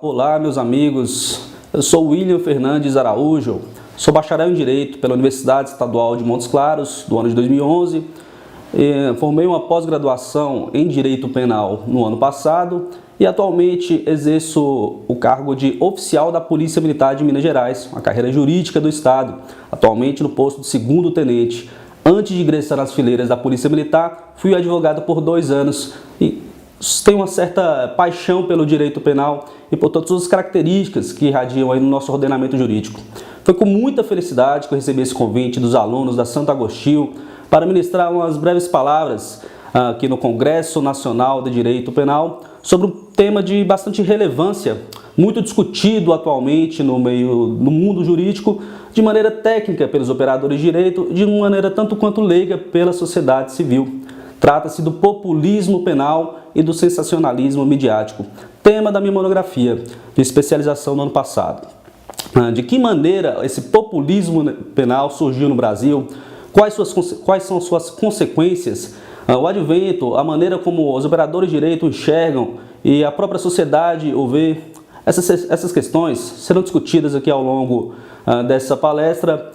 Olá, meus amigos, eu sou William Fernandes Araújo, sou bacharel em Direito pela Universidade Estadual de Montes Claros, do ano de 2011, formei uma pós-graduação em Direito Penal no ano passado e atualmente exerço o cargo de oficial da Polícia Militar de Minas Gerais, uma carreira jurídica do Estado, atualmente no posto de segundo tenente. Antes de ingressar nas fileiras da Polícia Militar, fui advogado por 2 anos e tenho uma certa paixão pelo direito penal e por todas as características que irradiam aí no nosso ordenamento jurídico. Foi com muita felicidade que eu recebi esse convite dos alunos da Santo Agostinho para ministrar umas breves palavras aqui no Congresso Nacional de Direito Penal sobre um tema de bastante relevância, muito discutido atualmente no mundo jurídico, de maneira técnica pelos operadores de direito, de maneira tanto quanto leiga pela sociedade civil. Trata-se do populismo penal e do sensacionalismo midiático, tema da minha monografia de especialização no ano passado. De que maneira esse populismo penal surgiu no Brasil? Quais são suas consequências? O advento, a maneira como os operadores de direito enxergam e a própria sociedade o vê. Essas questões serão discutidas aqui ao longo dessa palestra,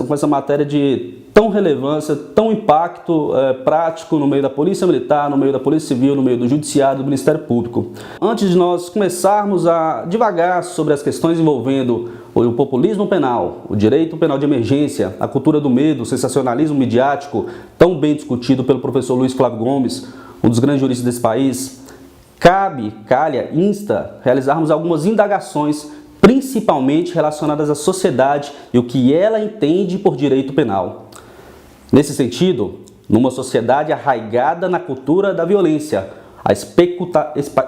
com essa matéria de tão relevância, tão impacto prático no meio da Polícia Militar, no meio da Polícia Civil, no meio do Judiciário, do Ministério Público. Antes de nós começarmos a divagar sobre as questões envolvendo o populismo penal, o direito penal de emergência, a cultura do medo, o sensacionalismo midiático, tão bem discutido pelo professor Luiz Flávio Gomes, um dos grandes juristas desse país, insta realizarmos algumas indagações principalmente relacionadas à sociedade e o que ela entende por direito penal. Nesse sentido, numa sociedade arraigada na cultura da violência, a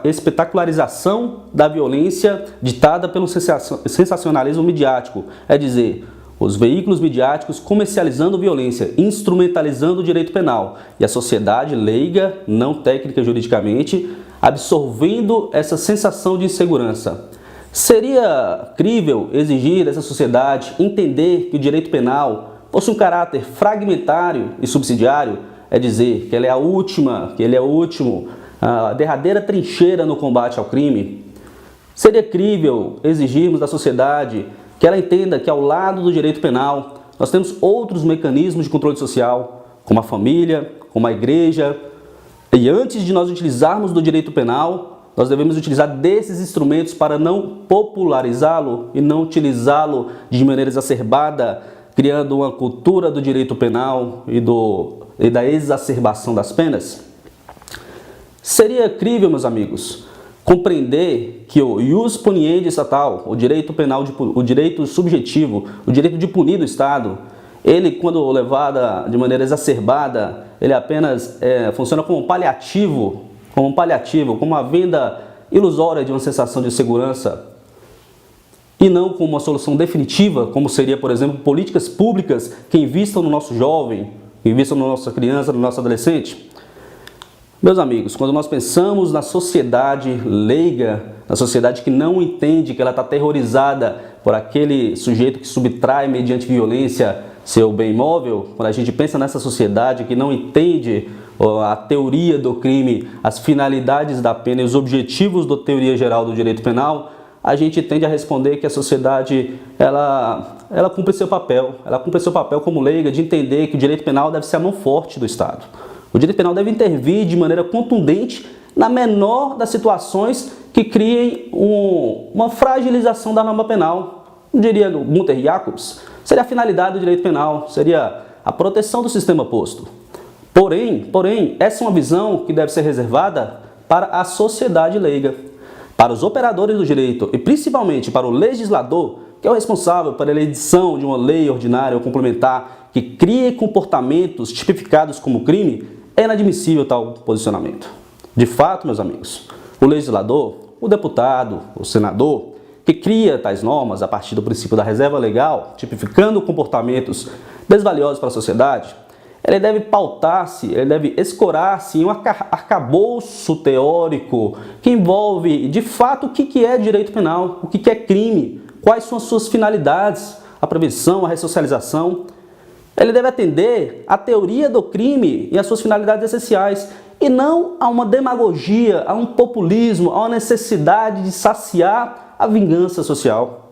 espetacularização da violência ditada pelo sensacionalismo midiático, é dizer, os veículos midiáticos comercializando violência, instrumentalizando o direito penal, e a sociedade leiga, não técnica juridicamente, absorvendo essa sensação de insegurança. Seria crível exigir dessa sociedade entender que o direito penal possui um caráter fragmentário e subsidiário, é dizer, que ele é a derradeira trincheira no combate ao crime? Seria crível exigirmos da sociedade que ela entenda que ao lado do direito penal nós temos outros mecanismos de controle social, como a família, como a igreja, e antes de nós utilizarmos do direito penal, nós devemos utilizar desses instrumentos para não popularizá-lo e não utilizá-lo de maneira exacerbada, criando uma cultura do direito penal e da exacerbação das penas? Seria crível, meus amigos, compreender que o ius puniendi estatal, o direito penal, o direito subjetivo, o direito de punir do Estado, ele, quando levado de maneira exacerbada, ele apenas funciona como um paliativo, como uma venda ilusória de uma sensação de segurança e não como uma solução definitiva, como seria, por exemplo, políticas públicas que investam no nosso jovem, que investam na nossa criança, no nosso adolescente. Meus amigos, quando nós pensamos na sociedade leiga, na sociedade que não entende que ela está aterrorizada por aquele sujeito que subtrai mediante violência seu bem imóvel, quando a gente pensa nessa sociedade que não entende a teoria do crime, as finalidades da pena e os objetivos da teoria geral do direito penal, a gente tende a responder que a sociedade ela cumpre seu papel, como leiga de entender que o direito penal deve ser a mão forte do Estado. O direito penal deve intervir de maneira contundente na menor das situações que criem uma fragilização da norma penal. Eu diria Gunther Jacobs, seria a finalidade do direito penal, seria a proteção do sistema posto. Porém, essa é uma visão que deve ser reservada para a sociedade leiga, para os operadores do direito e principalmente para o legislador, que é o responsável pela edição de uma lei ordinária ou complementar que crie comportamentos tipificados como crime. É inadmissível tal posicionamento. De fato, meus amigos, o legislador, o deputado, o senador, que cria tais normas a partir do princípio da reserva legal, tipificando comportamentos desvaliosos para a sociedade, ele deve pautar-se, ele deve escorar-se em um arcabouço teórico que envolve, de fato, o que é direito penal, o que é crime, quais são as suas finalidades, a prevenção, a ressocialização. Ele deve atender à teoria do crime e às suas finalidades essenciais e não a uma demagogia, a um populismo, a uma necessidade de saciar a vingança social.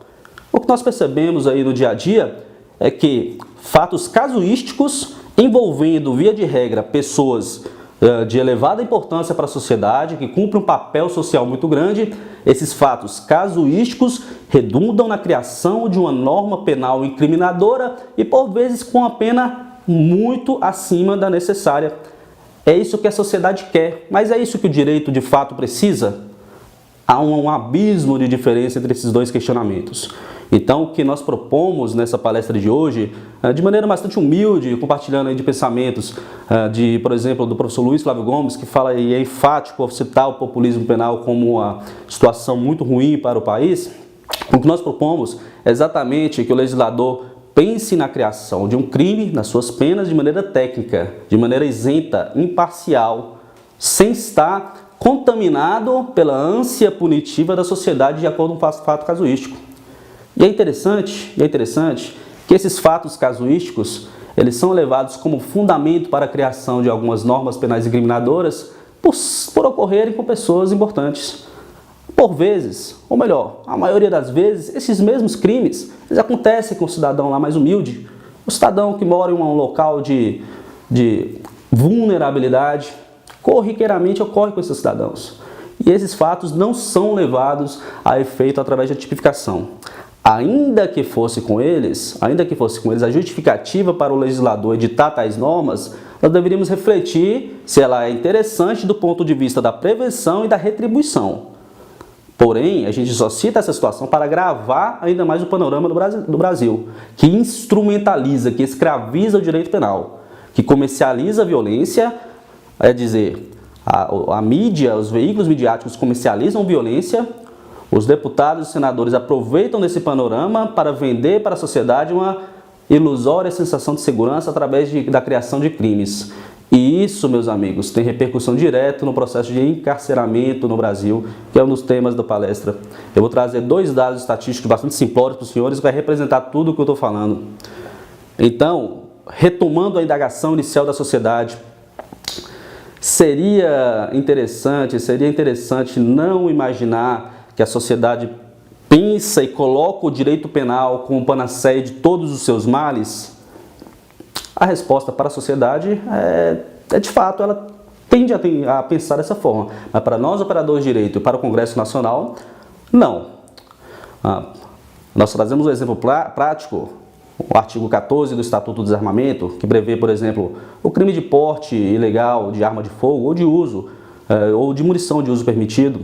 O que nós percebemos aí no dia a dia é que fatos casuísticos envolvendo, via de regra, pessoas de elevada importância para a sociedade, que cumprem um papel social muito grande, esses fatos casuísticos redundam na criação de uma norma penal incriminadora e, por vezes, com a pena muito acima da necessária. É isso que a sociedade quer, mas é isso que o direito de fato precisa? Há um abismo de diferença entre esses dois questionamentos. Então, o que nós propomos nessa palestra de hoje, de maneira bastante humilde, compartilhando aí de pensamentos, por exemplo, do professor Luiz Flávio Gomes, que fala e é enfático ao citar o populismo penal como uma situação muito ruim para o país, o que nós propomos é exatamente que o legislador pense na criação de um crime, nas suas penas, de maneira técnica, de maneira isenta, imparcial, sem estar contaminado pela ânsia punitiva da sociedade de acordo com um fato casuístico. E é interessante que esses fatos casuísticos, eles são levados como fundamento para a criação de algumas normas penais incriminadoras por ocorrerem com pessoas importantes. Por vezes, ou melhor, a maioria das vezes, esses mesmos crimes eles acontecem com o cidadão lá mais humilde, o cidadão que mora em um local de vulnerabilidade, corriqueiramente ocorre com esses cidadãos. E esses fatos não são levados a efeito através da tipificação. Ainda que fosse com eles a justificativa para o legislador editar tais normas, nós deveríamos refletir se ela é interessante do ponto de vista da prevenção e da retribuição. Porém, a gente só cita essa situação para agravar ainda mais o panorama do Brasil, que instrumentaliza, que escraviza o direito penal, que comercializa a violência, é dizer, a mídia, os veículos midiáticos comercializam violência, os deputados e senadores aproveitam desse panorama para vender para a sociedade uma ilusória sensação de segurança através da criação de crimes. E isso, meus amigos, tem repercussão direta no processo de encarceramento no Brasil, que é um dos temas da palestra. Eu vou trazer 2 dados estatísticos bastante simplórios para os senhores, que vai representar tudo o que eu estou falando. Então, retomando a indagação inicial da sociedade, seria interessante não imaginar que a sociedade pensa e coloca o direito penal como panaceia de todos os seus males? A resposta para a sociedade é de fato, ela tende a pensar dessa forma. Mas para nós, operadores de direito, e para o Congresso Nacional, não. Nós trazemos um exemplo prático, o artigo 14 do Estatuto do Desarmamento, que prevê, por exemplo, o crime de porte ilegal de arma de fogo ou de uso, ou de munição de uso permitido.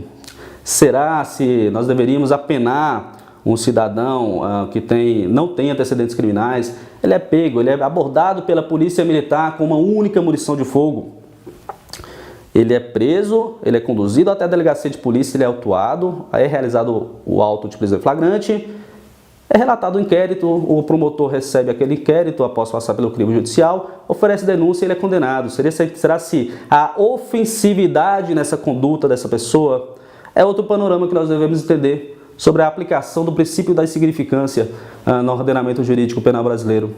Será se nós deveríamos apenar um cidadão que não tem antecedentes criminais, ele é pego, ele é abordado pela polícia militar com uma única munição de fogo. Ele é preso, ele é conduzido até a delegacia de polícia, ele é autuado, aí é realizado o auto de prisão em flagrante, é relatado o inquérito, o promotor recebe aquele inquérito após passar pelo crivo judicial, oferece denúncia e ele é condenado. Será se a ofensividade nessa conduta dessa pessoa é outro panorama que nós devemos entender sobre a aplicação do princípio da insignificância no ordenamento jurídico penal brasileiro.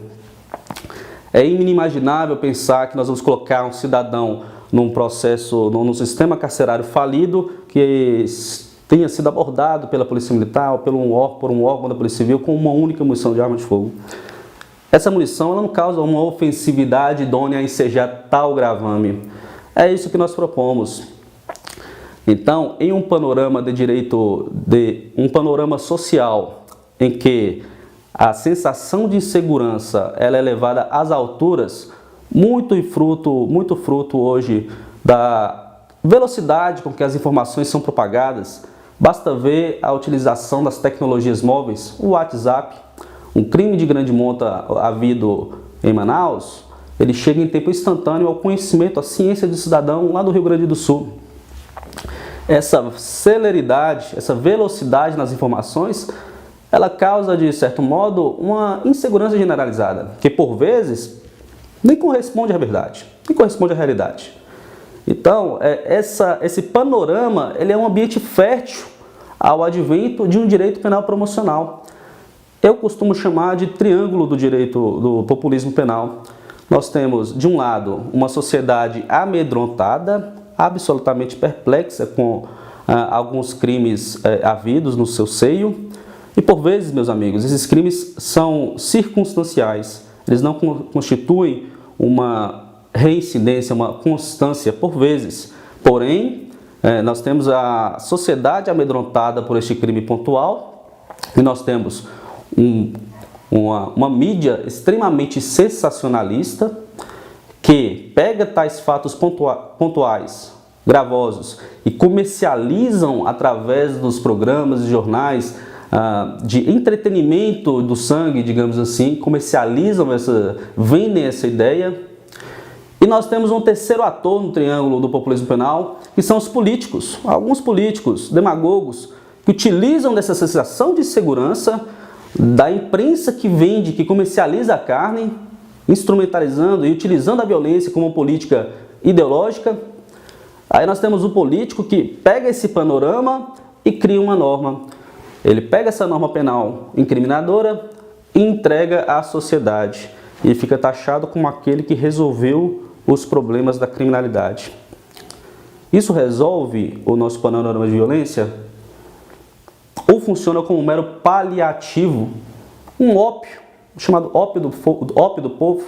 É inimaginável pensar que nós vamos colocar um cidadão num sistema carcerário falido que tenha sido abordado pela Polícia Militar ou por um órgão da Polícia Civil com uma única munição de arma de fogo. Essa munição ela não causa uma ofensividade idônea a ensejar tal gravame. É isso que nós propomos. Então, em um panorama um panorama social em que a sensação de insegurança ela é levada às alturas, muito fruto hoje da velocidade com que as informações são propagadas, basta ver a utilização das tecnologias móveis, o WhatsApp, um crime de grande monta havido em Manaus, ele chega em tempo instantâneo ao conhecimento, à ciência do cidadão lá do Rio Grande do Sul. Essa celeridade, essa velocidade nas informações, ela causa, de certo modo, uma insegurança generalizada, que por vezes nem corresponde à verdade, nem corresponde à realidade. Então, esse panorama ele é um ambiente fértil ao advento de um direito penal promocional. Eu costumo chamar de triângulo do direito do populismo penal. Nós temos, de um lado, uma sociedade amedrontada, absolutamente perplexa com alguns crimes havidos no seu seio. E por vezes, meus amigos, esses crimes são circunstanciais, eles não constituem uma reincidência, uma constância por vezes. Porém, nós temos a sociedade amedrontada por este crime pontual e nós temos uma mídia extremamente sensacionalista que pega tais fatos pontuais, gravosos, e comercializam através dos programas e jornais de entretenimento do sangue, digamos assim, vendem essa ideia. E nós temos um terceiro ator no triângulo do populismo penal, que são os políticos. Alguns políticos, demagogos, que utilizam dessa sensação de segurança da imprensa que vende, que comercializa a carne, instrumentalizando e utilizando a violência como política ideológica. Aí nós temos o político que pega esse panorama e cria uma norma. Ele pega essa norma penal incriminadora e entrega à sociedade. E fica taxado como aquele que resolveu os problemas da criminalidade. Isso resolve o nosso panorama de violência? Ou funciona como um mero paliativo, um ópio, chamado ópio do povo,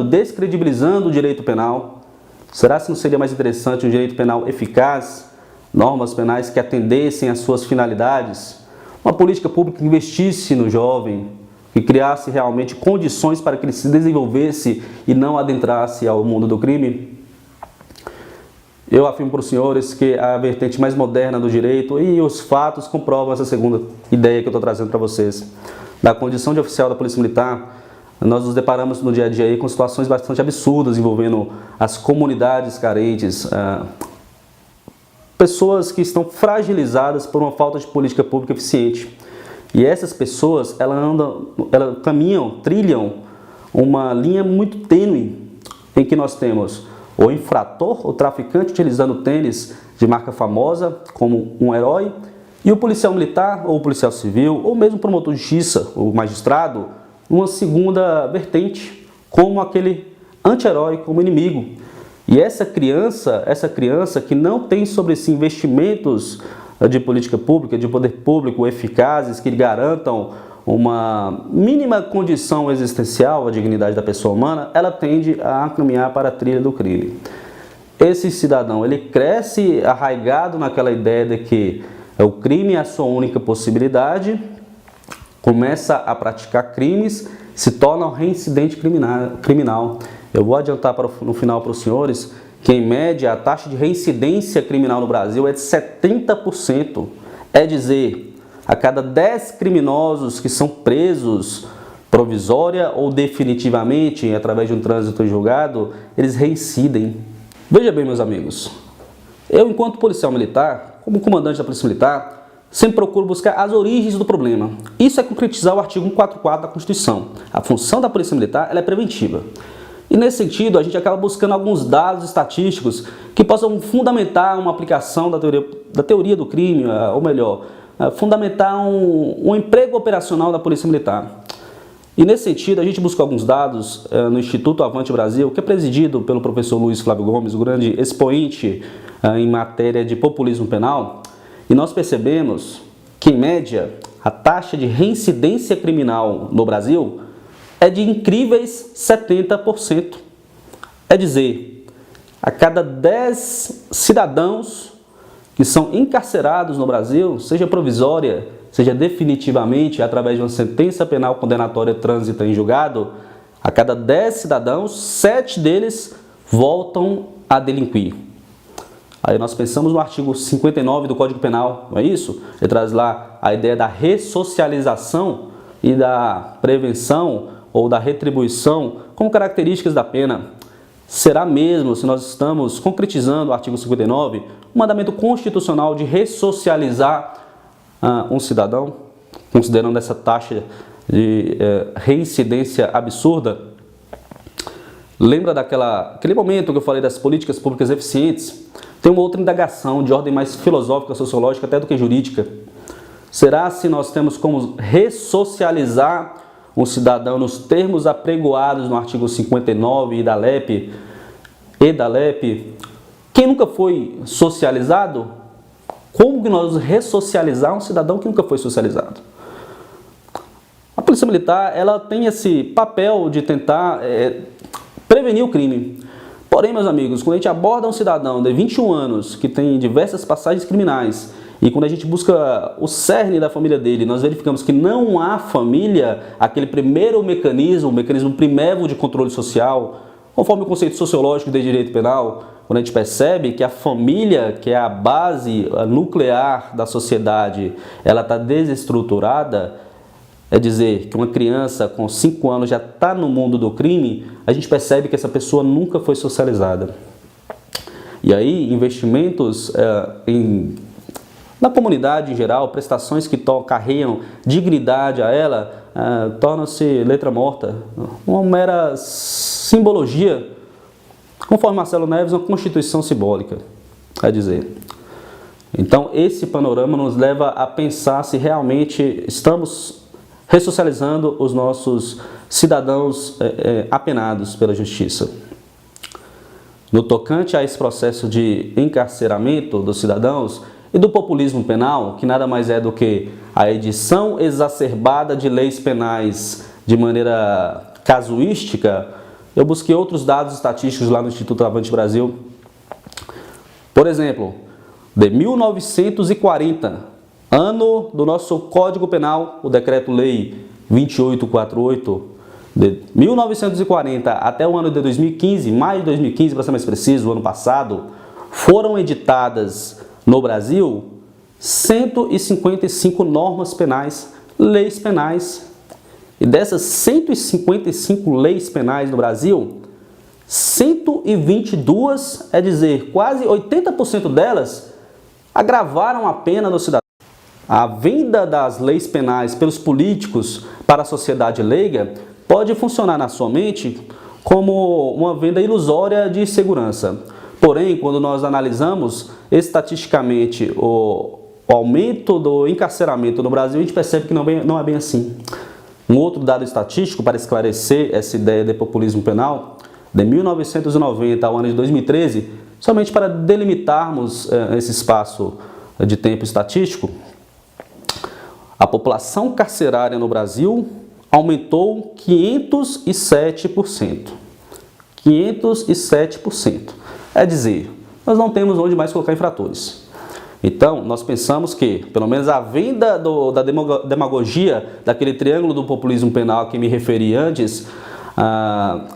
descredibilizando o direito penal? Será que não seria mais interessante um direito penal eficaz, normas penais que atendessem às suas finalidades, uma política pública que investisse no jovem, que criasse realmente condições para que ele se desenvolvesse e não adentrasse ao mundo do crime? Eu afirmo para os senhores que a vertente mais moderna do direito e os fatos comprovam essa segunda ideia que eu estou trazendo para vocês. Da condição de oficial da Polícia Militar, nós nos deparamos no dia a dia aí com situações bastante absurdas envolvendo as comunidades carentes, pessoas que estão fragilizadas por uma falta de política pública eficiente. E essas pessoas, elas trilham uma linha muito tênue em que nós temos o infrator, o traficante utilizando tênis de marca famosa como um herói, e o policial militar, ou o policial civil, ou mesmo o promotor de justiça, o magistrado, uma segunda vertente, como aquele anti-herói, como inimigo. E essa criança que não tem sobre si investimentos de política pública, de poder público eficazes, que garantam uma mínima condição existencial à dignidade da pessoa humana, ela tende a caminhar para a trilha do crime. Esse cidadão, ele cresce arraigado naquela ideia de que o crime é a sua única possibilidade, começa a praticar crimes, se torna um reincidente criminal. Eu vou adiantar no final para os senhores que, em média, a taxa de reincidência criminal no Brasil é de 70%. É dizer, a cada 10 criminosos que são presos provisória ou definitivamente, através de um trânsito em julgado, eles reincidem. Veja bem, meus amigos, eu, enquanto policial militar, como comandante da Polícia Militar, sempre procuro buscar as origens do problema. Isso é concretizar o artigo 144 da Constituição. A função da Polícia Militar ela é preventiva. E nesse sentido, a gente acaba buscando alguns dados estatísticos que possam fundamentar uma aplicação da teoria do crime, ou melhor, fundamentar um emprego operacional da Polícia Militar. E nesse sentido, a gente buscou alguns dados no Instituto Avante Brasil, que é presidido pelo professor Luiz Flávio Gomes, o grande expoente em matéria de populismo penal, e nós percebemos que, em média, a taxa de reincidência criminal no Brasil é de incríveis 70%. É dizer, a cada 10 cidadãos que são encarcerados no Brasil, seja provisória, seja definitivamente através de uma sentença penal condenatória trânsita em julgado, a cada 10 cidadãos, 7 deles voltam a delinquir. Aí nós pensamos no artigo 59 do Código Penal, não é isso? Ele traz lá a ideia da ressocialização e da prevenção ou da retribuição como características da pena. Será mesmo, se nós estamos concretizando o artigo 59, um mandamento constitucional de ressocializar um cidadão, considerando essa taxa de reincidência absurda? Lembra daquele momento que eu falei das políticas públicas eficientes? Tem uma outra indagação de ordem mais filosófica, sociológica, até do que jurídica. Será se nós temos como ressocializar um cidadão nos termos apregoados no artigo 59 da LEP, EDALEP. Quem nunca foi socializado? Como que nós ressocializar um cidadão que nunca foi socializado? A Polícia Militar, ela tem esse papel de tentar prevenir o crime. Porém, meus amigos, quando a gente aborda um cidadão de 21 anos, que tem diversas passagens criminais, e quando a gente busca o cerne da família dele, nós verificamos que não há família, aquele primeiro mecanismo, o mecanismo primério de controle social, conforme o conceito sociológico de direito penal, quando a gente percebe que a família, que é a base nuclear da sociedade, ela está desestruturada, é dizer, que uma criança com 5 anos já está no mundo do crime, a gente percebe que essa pessoa nunca foi socializada. E aí, investimentos na comunidade em geral, prestações que carregam dignidade a ela, tornam-se letra morta, uma mera simbologia, conforme Marcelo Neves, uma constituição simbólica, é dizer. Então, esse panorama nos leva a pensar se realmente estamos ressocializando os nossos cidadãos apenados pela justiça. No tocante a esse processo de encarceramento dos cidadãos e do populismo penal, que nada mais é do que a edição exacerbada de leis penais de maneira casuística, eu busquei outros dados estatísticos lá no Instituto Avante Brasil. Por exemplo, de 1940, ano do nosso Código Penal, o Decreto-Lei 2848, de 1940 até o ano de 2015, maio de 2015, para ser mais preciso, o ano passado, foram editadas no Brasil 155 normas penais, leis penais. E dessas 155 leis penais no Brasil, 122, é dizer, quase 80% delas, agravaram a pena do cidadão. A venda das leis penais pelos políticos para a sociedade leiga pode funcionar na sua mente como uma venda ilusória de segurança. Porém, quando nós analisamos estatisticamente o aumento do encarceramento no Brasil, a gente percebe que não é bem assim. Um outro dado estatístico para esclarecer essa ideia de populismo penal, de 1990 ao ano de 2013, somente para delimitarmos esse espaço de tempo estatístico, a população carcerária no Brasil aumentou 507%. 507%. É dizer, nós não temos onde mais colocar infratores. Então, nós pensamos que, pelo menos a venda da demagogia, daquele triângulo do populismo penal que me referi antes, a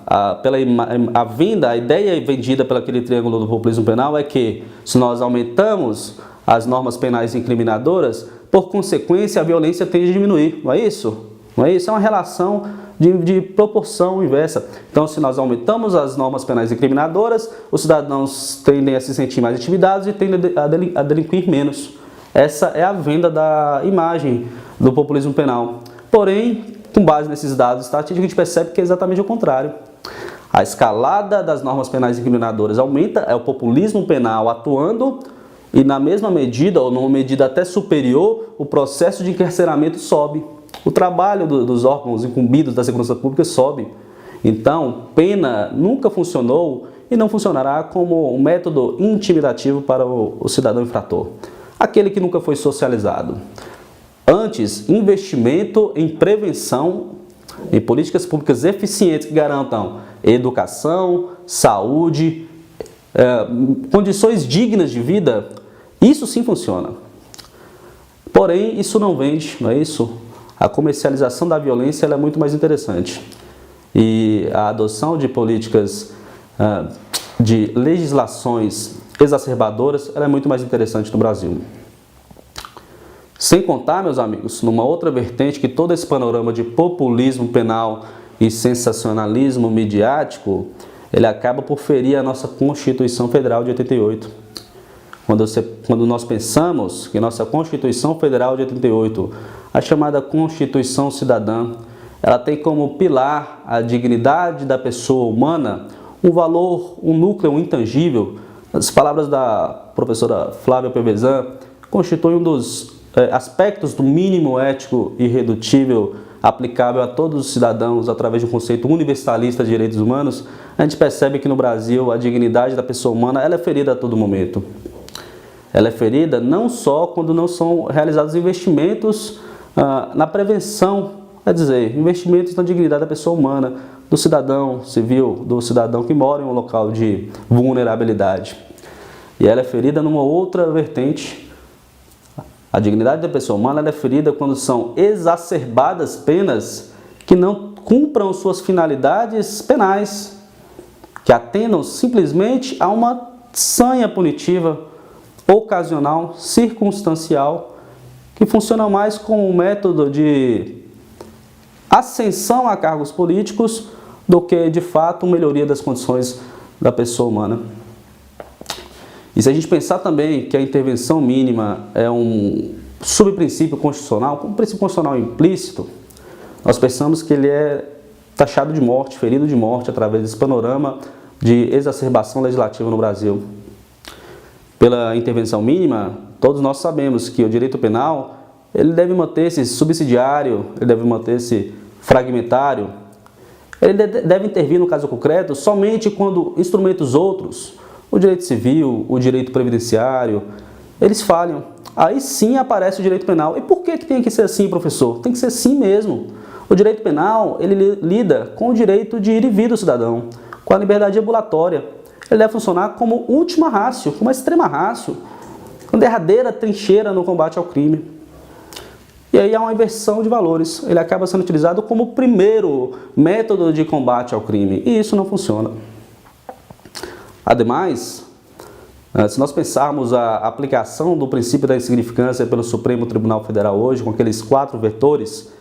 ideia vendida pelo aquele triângulo do populismo penal é que, se nós aumentamos as normas penais incriminadoras, por consequência, a violência tende a diminuir. Não é isso? Não é isso? É uma relação de proporção inversa. Então, se nós aumentamos as normas penais incriminadoras, os cidadãos tendem a se sentir mais intimidados e tendem a delinquir menos. Essa é a venda da imagem do populismo penal. Porém, com base nesses dados estatísticos, a gente percebe que é exatamente o contrário. A escalada das normas penais incriminadoras aumenta, é o populismo penal atuando, e na mesma medida, ou numa medida até superior, o processo de encarceramento sobe. O trabalho dos órgãos incumbidos da segurança pública sobe. Então, pena nunca funcionou e não funcionará como um método intimidativo para o cidadão infrator, aquele que nunca foi socializado. Antes, investimento em prevenção, em políticas públicas eficientes que garantam educação, saúde, condições dignas de vida, isso sim funciona. Porém, isso não vende, não é isso? A comercialização da violência ela é muito mais interessante. E a adoção de políticas, de legislações exacerbadoras, ela é muito mais interessante no Brasil. Sem contar, meus amigos, numa outra vertente que todo esse panorama de populismo penal e sensacionalismo midiático, ele acaba por ferir a nossa Constituição Federal de 88. Quando nós pensamos que nossa Constituição Federal de 88, a chamada Constituição Cidadã, ela tem como pilar a dignidade da pessoa humana, um valor, um núcleo intangível. As palavras da professora Flávia Pevezan constituem um dos aspectos do mínimo ético irredutível aplicável a todos os cidadãos através de um conceito universalista de direitos humanos, a gente percebe que no Brasil a dignidade da pessoa humana ela é ferida a todo momento. Ela é ferida não só quando não são realizados investimentos na prevenção, quer dizer, investimentos na dignidade da pessoa humana, do cidadão civil, do cidadão que mora em um local de vulnerabilidade. E ela é ferida numa outra vertente. A dignidade da pessoa humana ela é ferida quando são exacerbadas penas que não cumpram suas finalidades penais, que atendam simplesmente a uma sanha punitiva, ocasional, circunstancial, que funciona mais como um método de ascensão a cargos políticos do que, de fato, melhoria das condições da pessoa humana. E se a gente pensar também que a intervenção mínima é um subprincípio constitucional, um princípio constitucional implícito, nós pensamos que ele é taxado de morte, ferido de morte, através desse panorama de exacerbação legislativa no Brasil. Pela intervenção mínima, todos nós sabemos que o direito penal ele deve manter-se subsidiário, ele deve manter-se fragmentário, ele deve intervir no caso concreto somente quando instrumentos outros, o direito civil, o direito previdenciário, eles falham. Aí sim aparece o direito penal. E por que tem que ser assim, professor? Tem que ser assim mesmo. O direito penal, ele lida com o direito de ir e vir do cidadão, com a liberdade ambulatória. Ele deve funcionar como última ratio, como extrema ratio, com derradeira trincheira no combate ao crime. E aí há uma inversão de valores. Ele acaba sendo utilizado como o primeiro método de combate ao crime. E isso não funciona. Ademais, se nós pensarmos a aplicação do princípio da insignificância pelo Supremo Tribunal Federal hoje, com aqueles 4 vetores,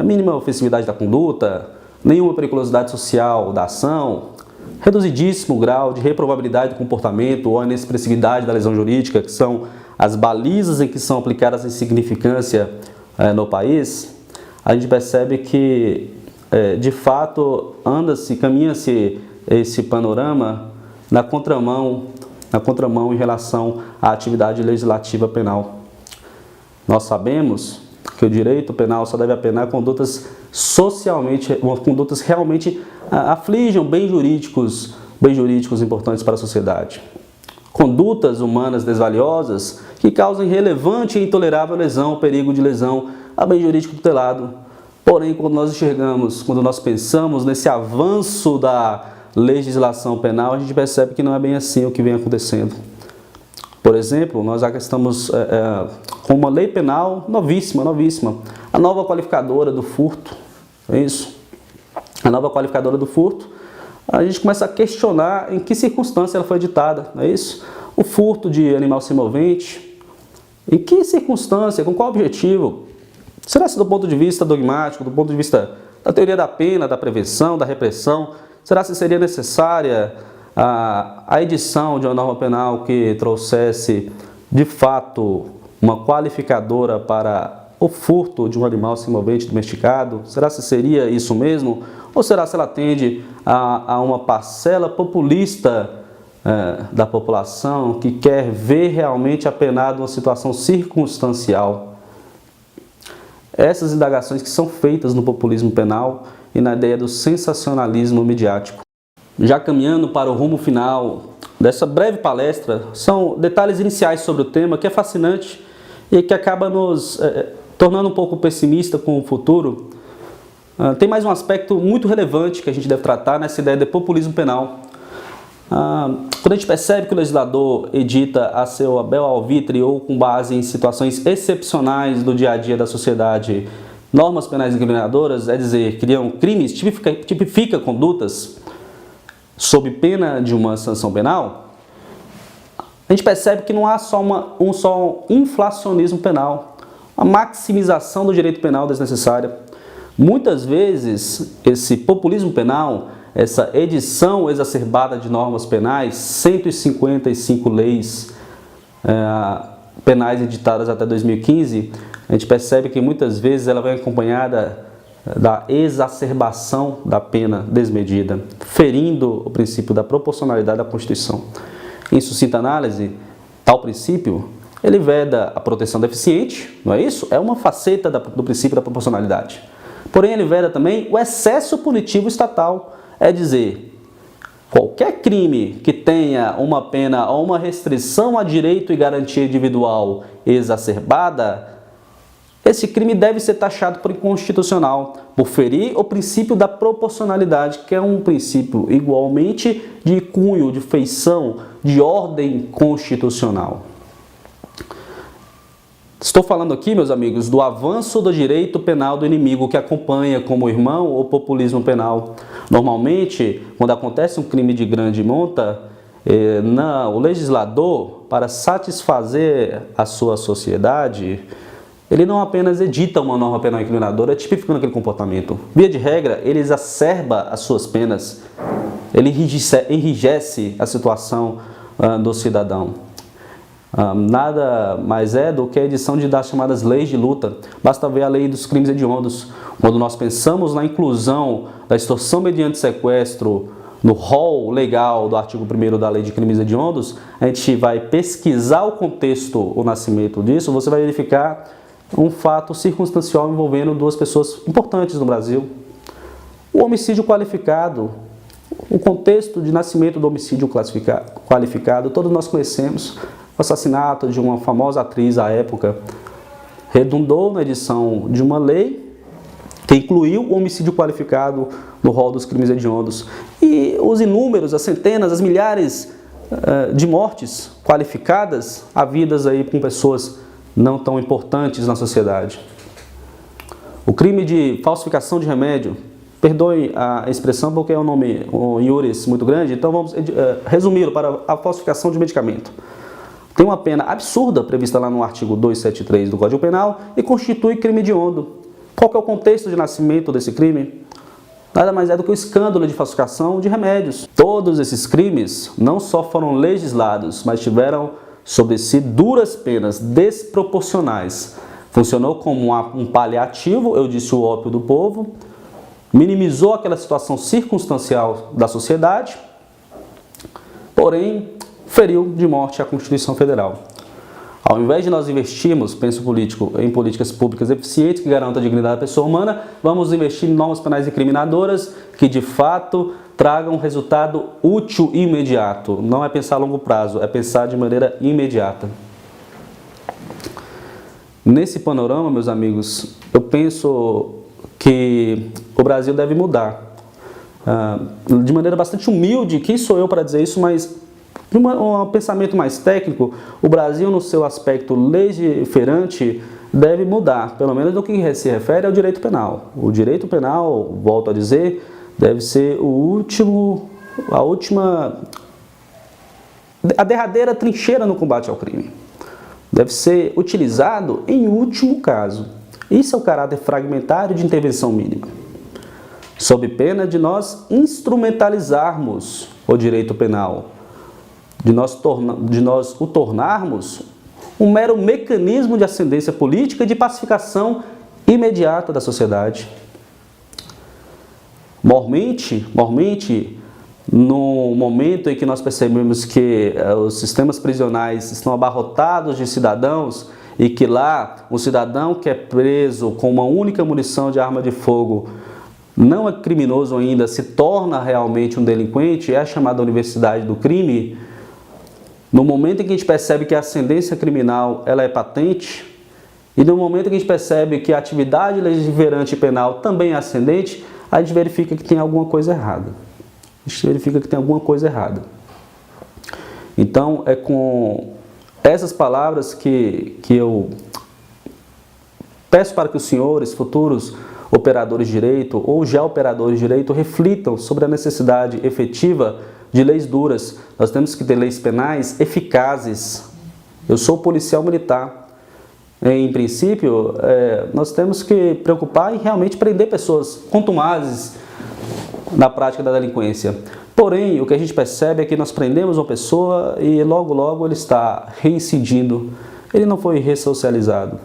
mínima ofensividade da conduta, nenhuma periculosidade social da ação, reduzidíssimo grau de reprovabilidade do comportamento ou inexpressividade da lesão jurídica, que são as balizas em que são aplicadas a insignificância no país, a gente percebe que, de fato, caminha-se esse panorama na contramão em relação à atividade legislativa penal. Nós sabemos que o direito penal só deve apenar condutas condutas realmente aflijam bens jurídicos importantes para a sociedade. Condutas humanas desvaliosas que causem relevante e intolerável lesão, perigo de lesão a bem jurídico tutelado. Porém, quando nós pensamos nesse avanço da legislação penal, a gente percebe que não é bem assim o que vem acontecendo. Por exemplo, nós já estamos com uma lei penal novíssima, a nova qualificadora do furto, é isso? A nova qualificadora do furto, a gente começa a questionar em que circunstância ela foi editada, não é isso? O furto de animal semovente, em que circunstância, com qual objetivo? Será se do ponto de vista dogmático, do ponto de vista da teoria da pena, da prevenção, da repressão, será se seria necessária a edição de uma norma penal que trouxesse, de fato, uma qualificadora para o furto de um animal semovente domesticado? Será se seria isso mesmo? Ou será se ela atende a uma parcela populista da população que quer ver realmente apenado uma situação circunstancial? Essas indagações que são feitas no populismo penal e na ideia do sensacionalismo midiático. Já caminhando para o rumo final dessa breve palestra, são detalhes iniciais sobre o tema que é fascinante e que acaba nos tornando um pouco pessimista com o futuro. Tem mais um aspecto muito relevante que a gente deve tratar nessa ideia de populismo penal. Quando a gente percebe que o legislador edita a seu bel alvitre ou com base em situações excepcionais do dia a dia da sociedade normas penais incriminadoras, é dizer, criam crimes, tipifica condutas sob pena de uma sanção penal, a gente percebe que não há só um inflacionismo penal, uma maximização do direito penal desnecessária. Muitas vezes, esse populismo penal, essa edição exacerbada de normas penais, 155 leis penais editadas até 2015, a gente percebe que muitas vezes ela vem acompanhada da exacerbação da pena desmedida, ferindo o princípio da proporcionalidade da Constituição. Em sucinta análise, tal princípio, ele veda a proteção deficiente, não é isso? É uma faceta do princípio da proporcionalidade. Porém, ele veda também o excesso punitivo estatal, é dizer, qualquer crime que tenha uma pena ou uma restrição a direito e garantia individual exacerbada, esse crime deve ser taxado por inconstitucional, por ferir o princípio da proporcionalidade, que é um princípio igualmente de cunho, de feição, de ordem constitucional. Estou falando aqui, meus amigos, do avanço do direito penal do inimigo, que acompanha como irmão o populismo penal. Normalmente, quando acontece um crime de grande monta, o legislador, para satisfazer a sua sociedade, ele não apenas edita uma norma penal incriminadora, tipificando aquele comportamento. Via de regra, ele exacerba as suas penas, ele enrijece a situação do cidadão. Nada mais é do que a edição das chamadas leis de luta. Basta ver a lei dos crimes hediondos. Quando nós pensamos na inclusão da extorsão mediante sequestro no rol legal do artigo 1º da lei de crimes hediondos, a gente vai pesquisar o contexto, o nascimento disso, você vai verificar um fato circunstancial envolvendo duas pessoas importantes no Brasil. O homicídio qualificado, o contexto de nascimento do homicídio qualificado, todos nós conhecemos. O assassinato de uma famosa atriz à época redundou na edição de uma lei que incluiu o homicídio qualificado no rol dos crimes hediondos. E os inúmeros, as centenas, as milhares de mortes qualificadas havidas aí com pessoas não tão importantes na sociedade. O crime de falsificação de remédio, perdoe a expressão porque é um nome, um iuris muito grande, então vamos resumi-lo para a falsificação de medicamento. Tem uma pena absurda prevista lá no artigo 273 do Código Penal e constitui crime hediondo. Qual que é o contexto de nascimento desse crime? Nada mais é do que o escândalo de falsificação de remédios. Todos esses crimes não só foram legislados, mas tiveram sobre si duras penas desproporcionais. Funcionou como um paliativo, eu disse o ópio do povo, minimizou aquela situação circunstancial da sociedade, porém feriu de morte a Constituição Federal. Ao invés de nós investirmos, penso político, em políticas públicas eficientes que garantam a dignidade da pessoa humana, vamos investir em normas penais incriminadoras que de fato tragam um resultado útil e imediato. Não é pensar a longo prazo, é pensar de maneira imediata. Nesse panorama, meus amigos, eu penso que o Brasil deve mudar. De maneira bastante humilde, quem sou eu para dizer isso, mas de um pensamento mais técnico, o Brasil, no seu aspecto legiferante, deve mudar, pelo menos no que se refere ao direito penal. O direito penal, volto a dizer, deve ser a derradeira trincheira no combate ao crime. Deve ser utilizado em último caso. Isso é o caráter fragmentário de intervenção mínima. Sob pena de nós instrumentalizarmos o direito penal, de nós o tornarmos um mero mecanismo de ascendência política e de pacificação imediata da sociedade. Mormente, no momento em que nós percebemos que os sistemas prisionais estão abarrotados de cidadãos e que lá um cidadão que é preso com uma única munição de arma de fogo não é criminoso ainda, se torna realmente um delinquente, é a chamada universidade do crime. No momento em que a gente percebe que a ascendência criminal ela é patente, e no momento em que a gente percebe que a atividade legiferante penal também é ascendente, a gente verifica que tem alguma coisa errada. Então, é com essas palavras que eu peço para que os senhores, futuros operadores de direito ou já operadores de direito, reflitam sobre a necessidade efetiva de leis duras. Nós temos que ter leis penais eficazes. Eu sou policial militar. Em princípio, nós temos que preocupar em realmente prender pessoas contumazes na prática da delinquência. Porém, o que a gente percebe é que nós prendemos uma pessoa e logo ele está reincidindo. Ele não foi ressocializado.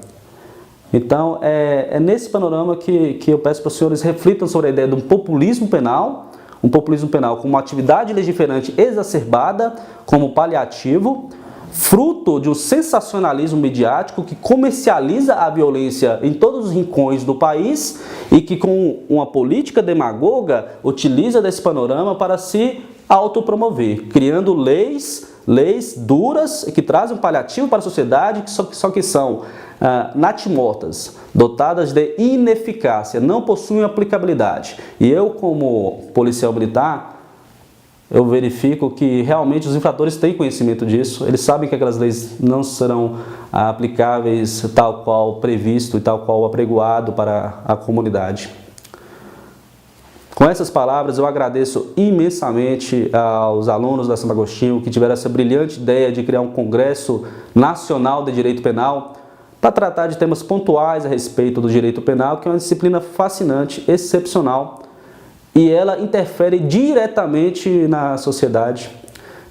Então, é nesse panorama que eu peço para os senhores reflitam sobre a ideia de um populismo penal como uma atividade legiferante exacerbada, como paliativo, fruto de um sensacionalismo midiático que comercializa a violência em todos os rincões do país e que, com uma política demagoga, utiliza desse panorama para se autopromover, criando leis duras que trazem um paliativo para a sociedade, só que são natimortas, dotadas de ineficácia, não possuem aplicabilidade. E eu, como policial militar, eu verifico que realmente os infratores têm conhecimento disso, eles sabem que aquelas leis não serão aplicáveis tal qual previsto e tal qual apregoado para a comunidade. Com essas palavras, eu agradeço imensamente aos alunos da Santo Agostinho que tiveram essa brilhante ideia de criar um Congresso Nacional de Direito Penal para tratar de temas pontuais a respeito do direito penal, que é uma disciplina fascinante, excepcional, e ela interfere diretamente na sociedade.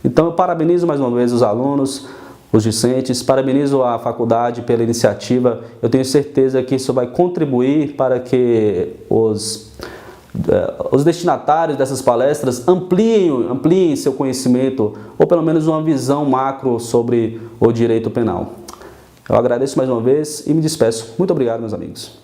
Então eu parabenizo mais uma vez os alunos, os discentes, parabenizo a faculdade pela iniciativa. Eu tenho certeza que isso vai contribuir para que os destinatários dessas palestras ampliem seu conhecimento, ou pelo menos uma visão macro sobre o direito penal. Eu agradeço mais uma vez e me despeço. Muito obrigado, meus amigos.